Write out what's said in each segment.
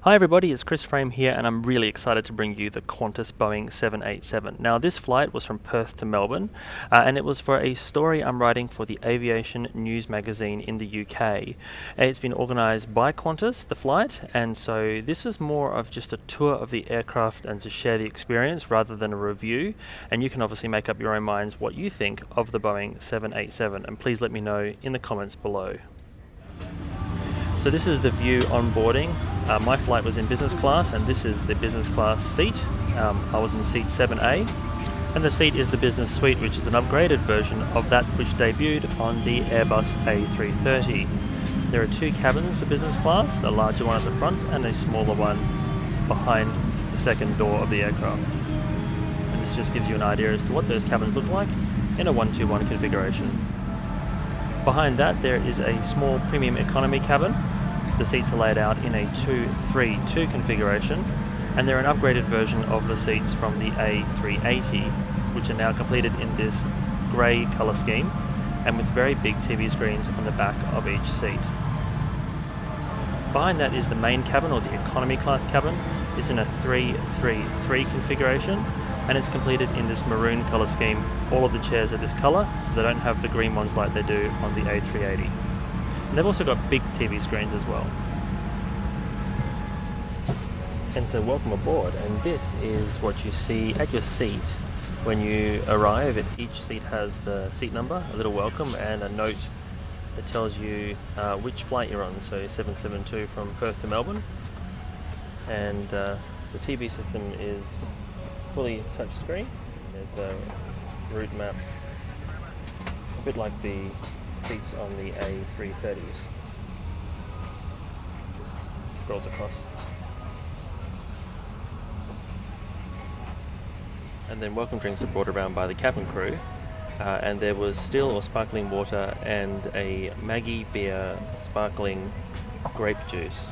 Hi everybody, it's Chris Frame here and I'm really excited to bring you the Qantas Boeing 787. Now this flight was from Perth to Melbourne and it was for a story I'm writing for the Aviation news magazine in the UK. It's been organised by Qantas, the flight, and so this is more of just a tour of the aircraft and to share the experience rather than a review, and you can obviously make up your own minds what you think of the Boeing 787 and please let me know in the comments below. So this is the view on boarding. My flight was in business class and this is the business class seat. I was in seat 7A and the seat is the business suite, which is an upgraded version of that which debuted on the Airbus A330. There are two cabins for business class, a larger one at the front and a smaller one behind the second door of the aircraft. And this just gives you an idea as to what those cabins look like in a 1-2-1 configuration. Behind that there is a small premium economy cabin. The seats are laid out in a 2-3-2 configuration and they're an upgraded version of the seats from the A380, which are now completed in this grey colour scheme and with very big TV screens on the back of each seat. Behind that is the main cabin, or the economy class cabin. It's in a 3-3-3 configuration and it's completed in this maroon colour scheme. All of the chairs are this colour, so they don't have the green ones like they do on the A380. And they've also got big TV screens as well. And so welcome aboard, and this is what you see at your seat when you arrive. Each seat has the seat number, a little welcome, and a note that tells you which flight you're on. So 772 from Perth to Melbourne. And the TV system is fully touch screen. There's the route map, a bit like the seats on the A330s. Just scrolls across. And then welcome drinks are brought around by the cabin crew. And there was still or sparkling water and a Maggie beer sparkling grape juice.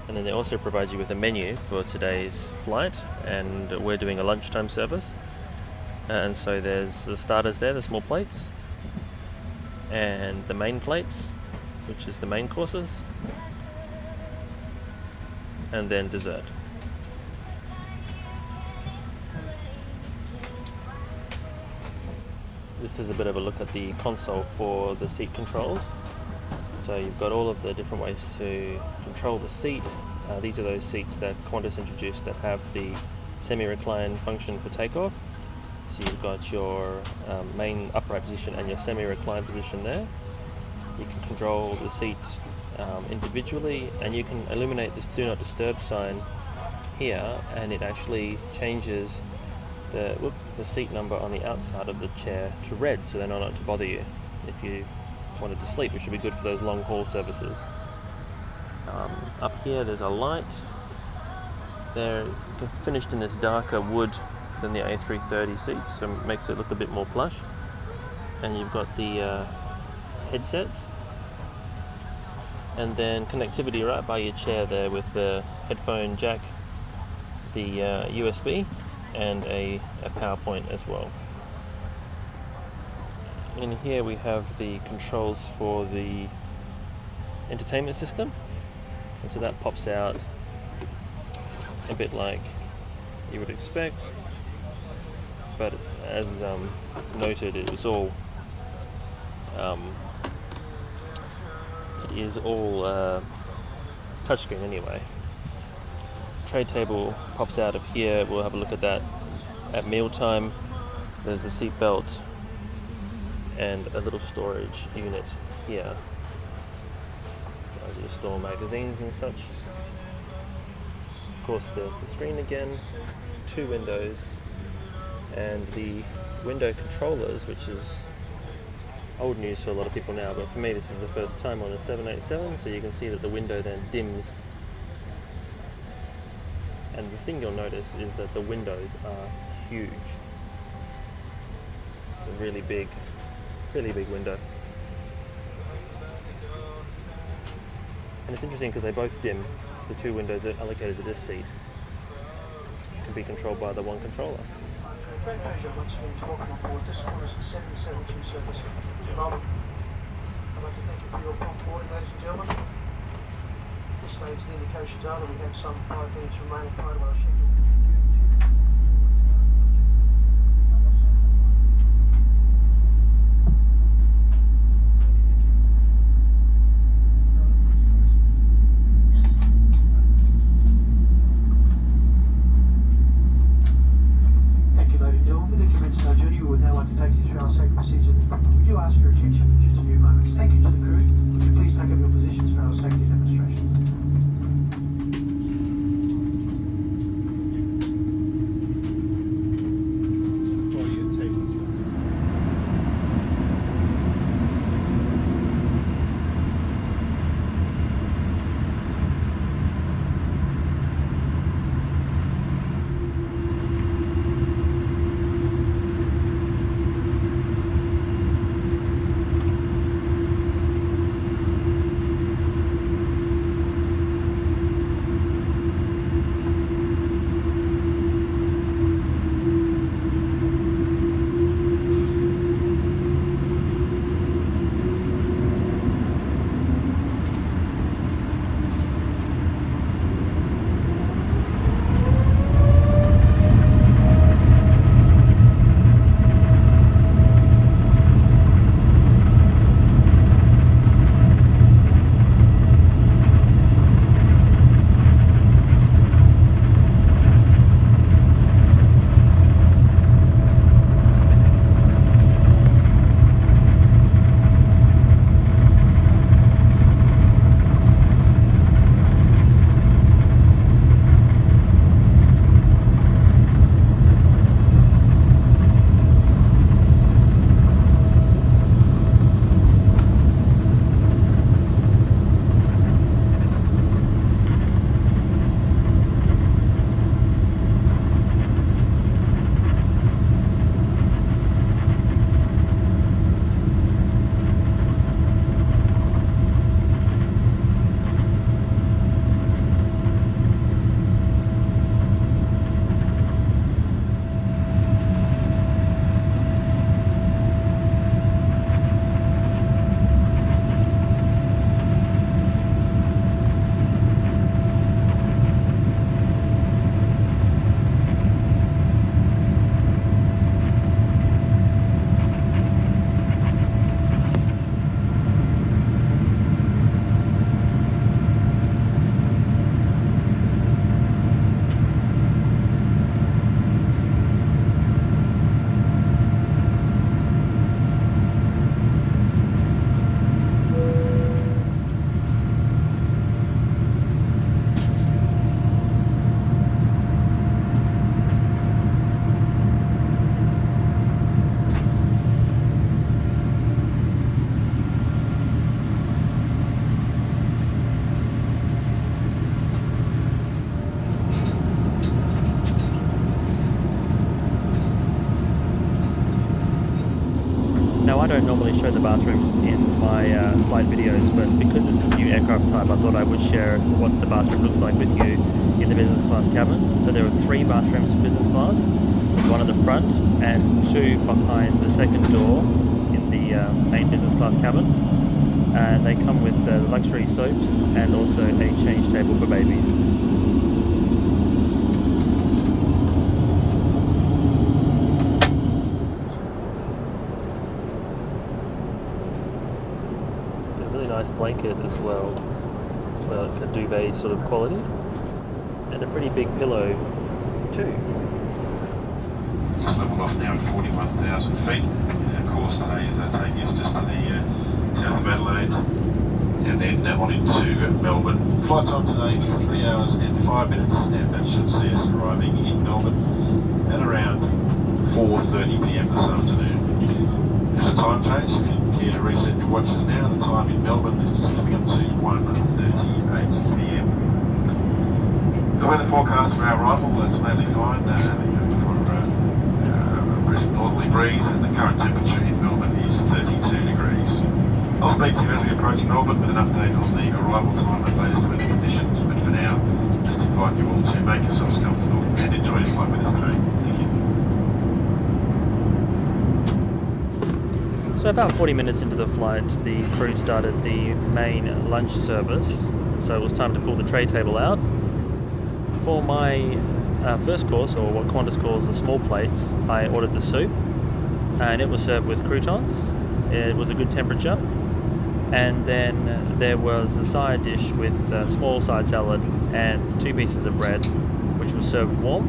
And then they also provide you with a menu for today's flight, and we're doing a lunchtime service. And so there's the starters there, the small plates, and the main plates, which is the main courses, and then dessert. This is a bit of a look at the console for the seat controls. So you've got all of the different ways to control the seat. These are those seats that Qantas introduced that have the semi-recline function for takeoff. So you've got your main upright position and your semi-recline position there. You can control the seat individually, and you can illuminate this do not disturb sign here, and it actually changes the seat number on the outside of the chair to red, so they know not to bother you if you wanted to sleep, which would be good for those long haul services. Up here there's a light. They're finished in this darker wood than the A330 seats, so it makes it look a bit more plush. And you've got the headsets, and then connectivity right by your chair there with the headphone jack, the USB, and a PowerPoint as well. In here we have the controls for the entertainment system, and so that pops out a bit like you would expect, but as noted, it is all touchscreen anyway. Tray table pops out of here. We'll have a look at that at mealtime. There's a seat belt and a little storage unit here. You store magazines and such. Of course, there's the screen again, two windows, and the window controllers, which is old news for a lot of people now, but for me this is the first time on a 787, so you can see that the window then dims. And the thing you'll notice is that the windows are huge. It's a really big window. And it's interesting because they both dim. The two windows are allocated to this seat. It can be controlled by the one controller. Welcome on board this Qantas 772 service to Melbourne. I'd like to thank you for your prompt boarding, ladies and gentlemen. This stage, the indications are that we have some 5 minutes remaining prior to our schedule. Thank you, ladies and gentlemen. With the commencement of our journey, we would now like to take you through our safety procedures. We do ask your attention for just a few moments. Thank you to the crew. Would you please take up your positions for our safety demonstration? Now, I don't normally show the bathrooms in my flight videos, but because this is a new aircraft type, I thought I would share what the bathroom looks like with you in the business class cabin. So there are 3 bathrooms in business class. There's 1 at the front and 2 behind the second door in the main business class cabin. And they come with luxury soaps and also a change table for babies. Nice blanket as well, a duvet sort of quality, and a pretty big pillow too. Just leveled off now at 41,000 feet. Of course, today is taking us just to the south of Adelaide, and then on into Melbourne. Flight time today is 3 hours and 5 minutes, and that should see us arriving in Melbourne at around 4:30 p.m. this afternoon. There's a time change. If you care to reset your watches now, the time in Melbourne is just coming up to 1:38 p.m. The weather forecast for our arrival is mainly fine for a brisk northerly breeze, and the current temperature in Melbourne is 32 degrees. I'll speak to you as we approach Melbourne with an update on the arrival time and latest weather conditions, but for now, just invite you all to make yourselves comfortable and enjoy your flight with us today. Thank you. So about 40 minutes into the flight, the crew started the main lunch service, so it was time to pull the tray table out. For my first course, or what Qantas calls the small plates, I ordered the soup, and it was served with croutons. It was a good temperature, and then there was a side dish with a small side salad and 2 pieces of bread, which was served warm,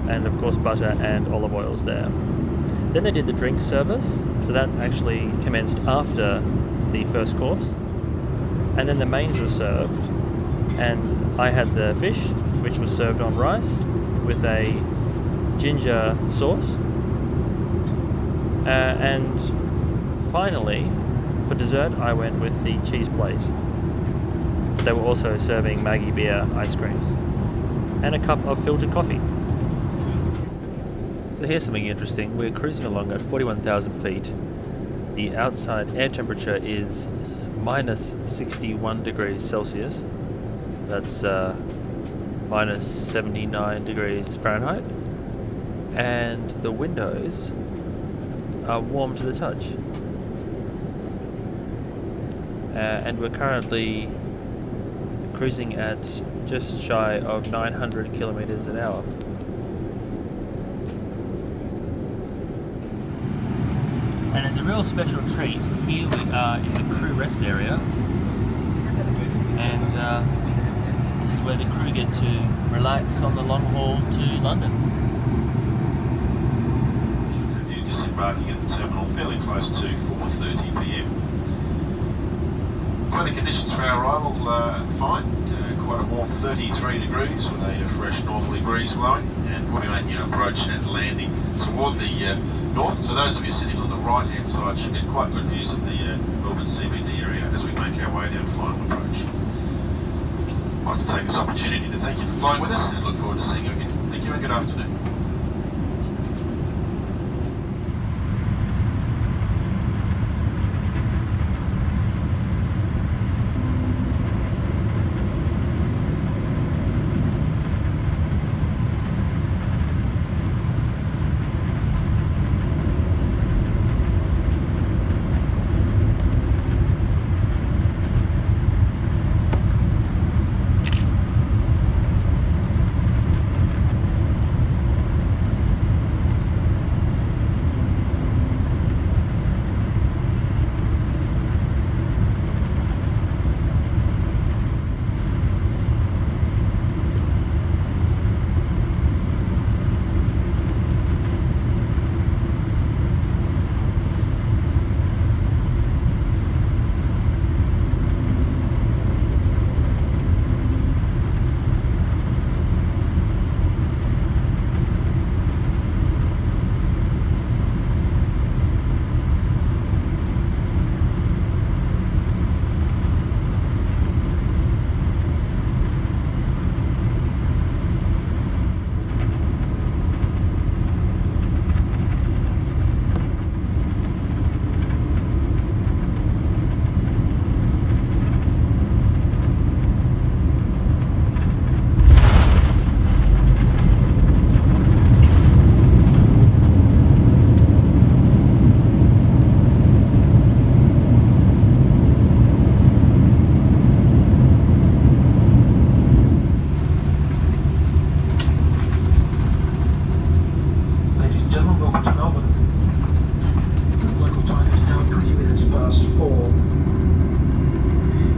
and of course butter and olive oils there. Then they did the drink service, so that actually commenced after the first course, and then the mains were served, and I had the fish, which was served on rice with a ginger sauce, and finally for dessert I went with the cheese plate. They were also serving Maggie beer ice creams and a cup of filtered coffee. So here's something interesting. We're cruising along at 41,000 feet. The outside air temperature is minus 61 degrees Celsius. That's minus 79 degrees Fahrenheit. And the windows are warm to the touch. And we're currently cruising at just shy of 900 kilometers an hour. And as a real special treat, here we are in the crew rest area, and this is where the crew get to relax on the long haul to London. You're disembarking at the terminal fairly close to 4:30 PM. Weather conditions for our arrival fine. Quite a warm 33 degrees with a fresh northerly breeze blowing, and we're making our approach and landing toward the north. So those of you sitting on the right hand side should get quite good views of the Melbourne CBD area as we make our way down final approach. I'd like to take this opportunity to thank you for flying with us and look forward to seeing you again. Thank you and good afternoon.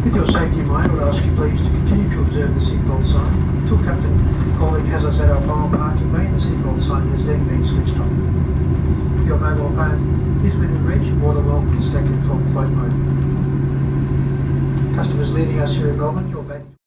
With your safety in mind, I would ask you please to continue to observe the seatbelt sign until Captain Colleague has us at our final parking bay and the seatbelt sign has then been switched on. If your mobile phone is within reach, you're more than welcome to select it from flight mode. Customers leaving us here in Melbourne, your baggage